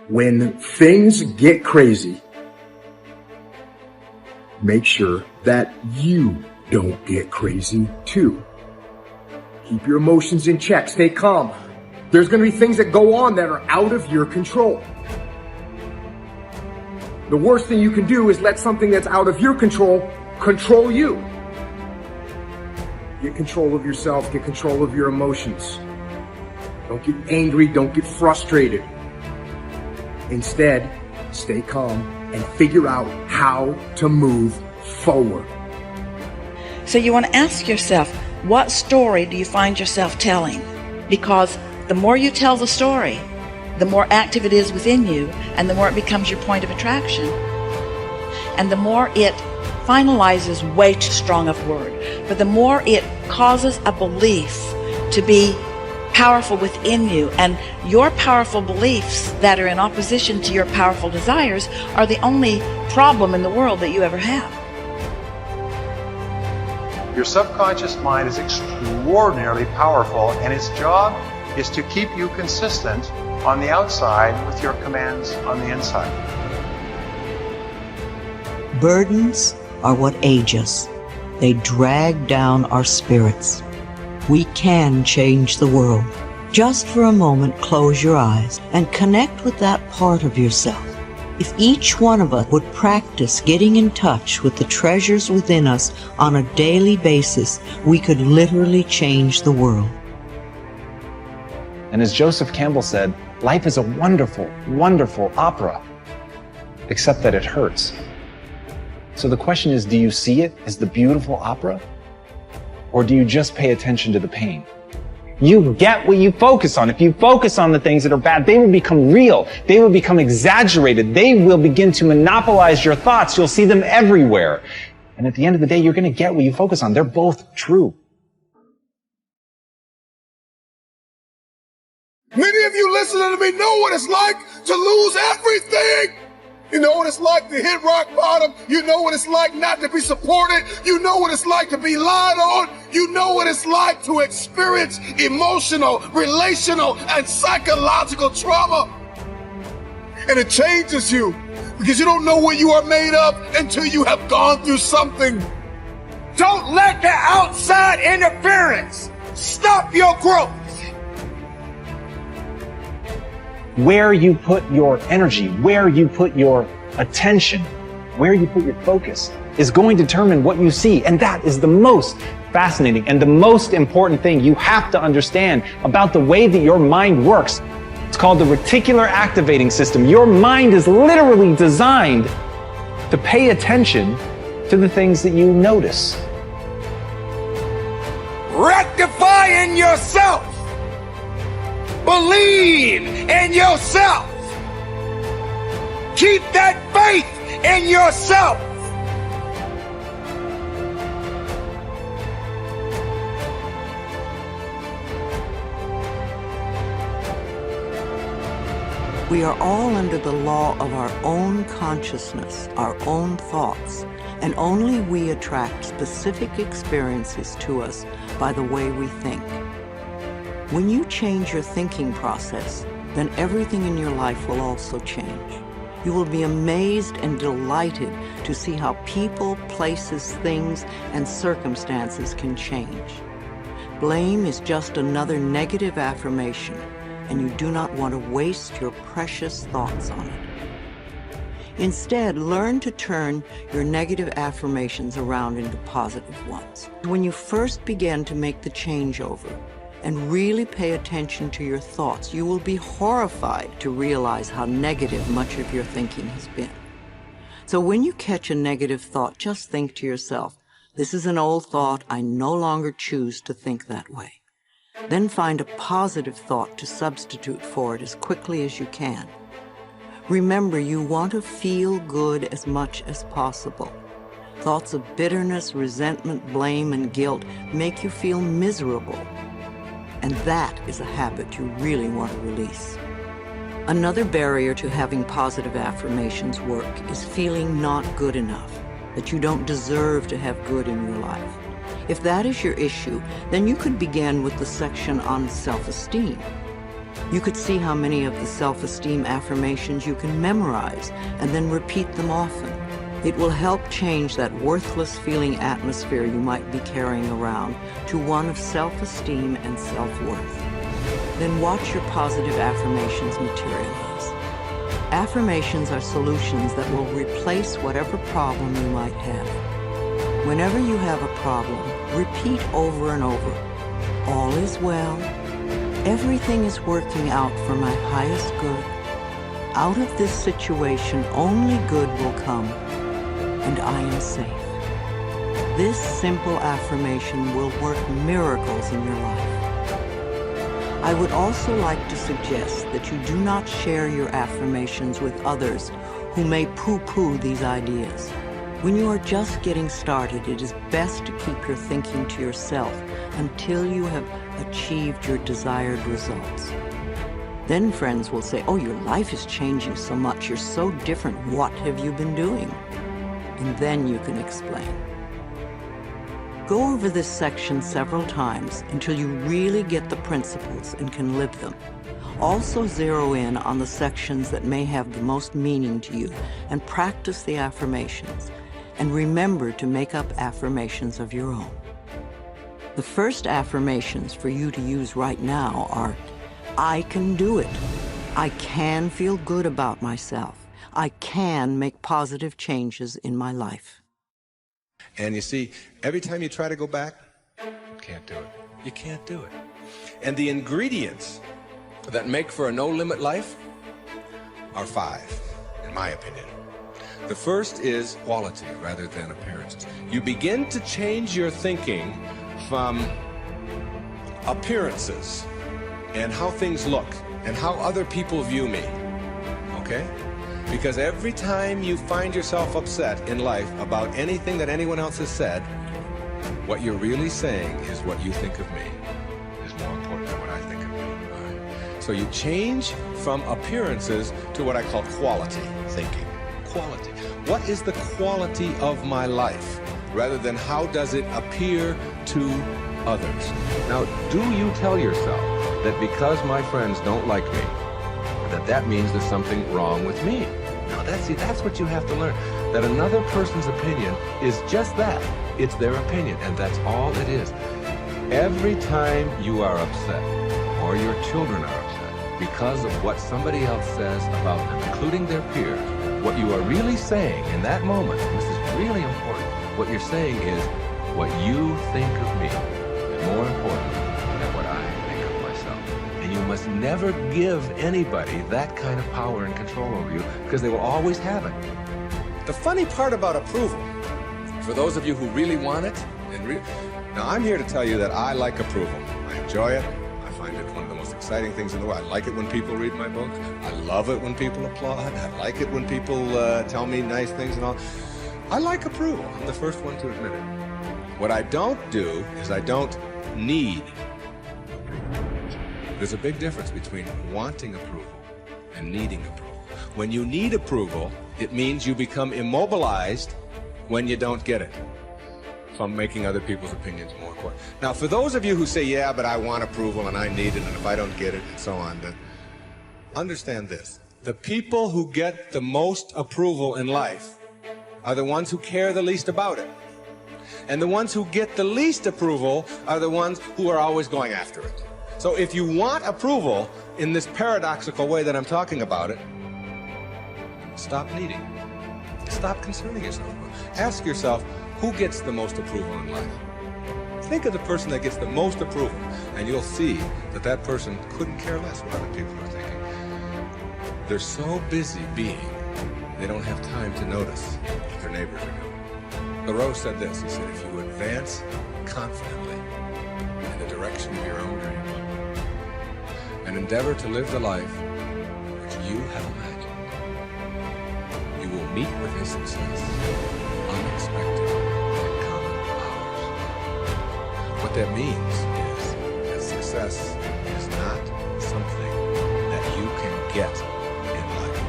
When things get crazy, make sure that you don't get crazy too. Keep your emotions in check. Stay calm. There's going to be things that go on that are out of your control. The worst thing you can do is let something that's out of your control control you. Get control of yourself. Get control of your emotions. Don't get angry. Don't get frustrated. Instead, stay calm and figure out how to move forward. So you want to ask yourself, what story do you find yourself telling? Because the more you tell the story, the more active it is within you, and the more it becomes your point of attraction. And the more it finalizes, way too strong of word, but the more it causes a belief to be powerful within you, and your powerful beliefs that are in opposition to your powerful desires are the only problem in the world that you ever have. Your subconscious mind is extraordinarily powerful, and its job is to keep you consistent on the outside with your commands on the inside. Burdens are what age us. They drag down our spirits. We can change the world. Just for a moment, close your eyes and connect with that part of yourself. If each one of us would practice getting in touch with the treasures within us on a daily basis, we could literally change the world. And as Joseph Campbell said, life is a wonderful, wonderful opera, except that it hurts. So the question is, do you see it as the beautiful opera? Or do you just pay attention to the pain? You get what you focus on. If you focus on the things that are bad, they will become real. They will become exaggerated. They will begin to monopolize your thoughts. You'll see them everywhere. And at the end of the day, you're going to get what you focus on. They're both true. Many of you listening to me know what it's like to lose everything. You know what it's like to hit rock bottom. You know what it's like not to be supported. You know what it's like to be lied on. You know what it's like to experience emotional, relational, and psychological trauma. And it changes you because you don't know what you are made of until you have gone through something. Don't let the outside interference stop your growth. Where you put your energy, where you put your attention, where you put your focus is going to determine what you see. And that is the most fascinating and the most important thing you have to understand about the way that your mind works. It's called the reticular activating system. Your mind is literally designed to pay attention to the things that you notice. Rectify in yourself. Believe in yourself. Keep that faith in yourself. We are all under the law of our own consciousness, our own thoughts, and only we attract specific experiences to us by the way we think. When you change your thinking process, then everything in your life will also change. You will be amazed and delighted to see how people, places, things, and circumstances can change. Blame is just another negative affirmation, and you do not want to waste your precious thoughts on it. Instead, learn to turn your negative affirmations around into positive ones. When you first begin to make the changeover, and really pay attention to your thoughts, you will be horrified to realize how negative much of your thinking has been. So when you catch a negative thought, just think to yourself, this is an old thought, I no longer choose to think that way. Then find a positive thought to substitute for it as quickly as you can. Remember, you want to feel good as much as possible. Thoughts of bitterness, resentment, blame, and guilt make you feel miserable. And that is a habit you really want to release. Another barrier to having positive affirmations work is feeling not good enough, that you don't deserve to have good in your life. If that is your issue, then you could begin with the section on self-esteem. You could see how many of the self-esteem affirmations you can memorize and then repeat them often. It will help change that worthless feeling atmosphere you might be carrying around to one of self-esteem and self-worth. Then watch your positive affirmations materialize. Affirmations are solutions that will replace whatever problem you might have. Whenever you have a problem, repeat over and over, "All is well. Everything is working out for my highest good. Out of this situation, only good will come, and I am safe." This simple affirmation will work miracles in your life. I would also like to suggest that you do not share your affirmations with others who may poo-poo these ideas. When you are just getting started, it is best to keep your thinking to yourself until you have achieved your desired results. Then friends will say, "Oh, your life is changing so much. You're so different. What have you been doing?" And then you can explain. Go over this section several times until you really get the principles and can live them. Also zero in on the sections that may have the most meaning to you and practice the affirmations. And remember to make up affirmations of your own. The first affirmations for you to use right now are, "I can do it. I can feel good about myself. I can make positive changes in my life." And you see, every time you try to go back, you can't do it. You can't do it. And the ingredients that make for a no-limit life are 5, in my opinion. The first is quality rather than appearances. You begin to change your thinking from appearances and how things look and how other people view me, okay? Because every time you find yourself upset in life about anything that anyone else has said, what you're really saying is what you think of me is more important than what I think of me. All right? So you change from appearances to what I call quality thinking. Quality. What is the quality of my life? Rather than how does it appear to others? Now, do you tell yourself that because my friends don't like me, that means there's something wrong with me? Now, that's what you have to learn. That another person's opinion is just that. It's their opinion, and that's all it is. Every time you are upset, or your children are upset, because of what somebody else says about them, including their peers, what you are really saying in that moment, and this is really important, what you're saying is what you think of me is more important than what I think of myself. And you must never give anybody that kind of power and control over you, because they will always have it. The funny part about approval, for those of you who really want it, now I'm here to tell you that I like approval. I enjoy it. I find it one of the most exciting things in the world. I like it when people read my book. I love it when people applaud. I like it when people tell me nice things and all. I like approval. I'm the first one to admit it. What I don't do is I don't need approval. There's a big difference between wanting approval and needing approval. When you need approval, it means you become immobilized when you don't get it from making other people's opinions more important. Now, for those of you who say, "Yeah, but I want approval and I need it, and if I don't get it," and so on, then understand this. The people who get the most approval in life are the ones who care the least about it. And the ones who get the least approval are the ones who are always going after it. So if you want approval in this paradoxical way that I'm talking about it, stop needing. Stop concerning yourself. Ask yourself, who gets the most approval in life? Think of the person that gets the most approval, and you'll see that that person couldn't care less what other people are thinking. They're so busy being, they don't have time to notice what their neighbors are doing. Thoreau said this, he said, "If you advance confidently in the direction of your own dream and endeavor to live the life which you have imagined, you will meet with a success unexpected and common hours." What that means is that success is not something that you can get in life.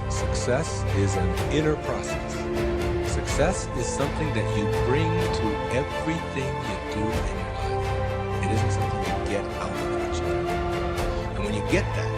Success is an inner process. Success is something that you bring to everything you do in your life. It isn't something you get out of what you do. And when you get that.